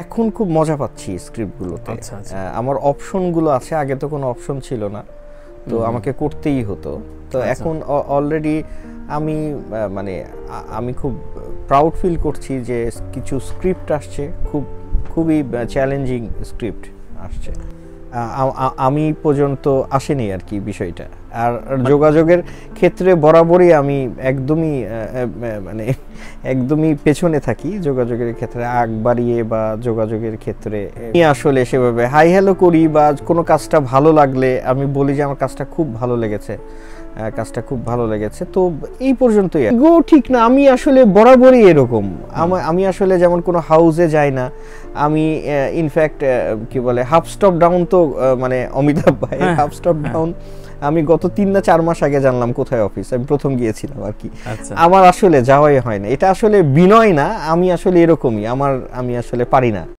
এখন খুব মজা পাচ্ছি স্ক্রিপ্টগুলোতে। আমার অপশনগুলো আছে, আগে তো কোনো অপশন ছিল না, তো আমাকে করতেই হতো। তো এখন অলরেডি আমি মানে আমি খুব প্রাউড ফিল করছি যে কিছু স্ক্রিপ্ট আসছে, খুবই চ্যালেঞ্জিং স্ক্রিপ্ট আসছে। আমি পর্যন্ত আসেনি আর কি বিষয়টা। আর যোগাযোগের ক্ষেত্রে বরাবরই আমি একদমই পেছনে থাকি যোগাযোগের ক্ষেত্রে, আগ বাড়িয়ে বা যোগাযোগের ক্ষেত্রে আসলে সেভাবে হাই হ্যালো করি বা কোনো কাজটা ভালো লাগলে আমি বলি যে আমার কাজটা খুব ভালো লেগেছে, তো এই পর্যন্তই। গো ঠিক না, আমি আসলে বরাবরই এরকম। আমি আসলে যেমন কোনো হাউসে যাই না, আমি ইনফ্যাক্ট কি বলে হাফ স্টপ ডাউন, তো মানে অমিতাভ ভাই হাফ স্টপ ডাউন আমি গত 3 না 4 মাস আগে জানলাম কোথায় অফিস, আমি প্রথম গিয়েছিলাম আর কি। আমার আসলে যাওয়াই হয় না, এটা আসলে বিনয় না, আমি আসলে এরকমই, আমি আসলে পারি না।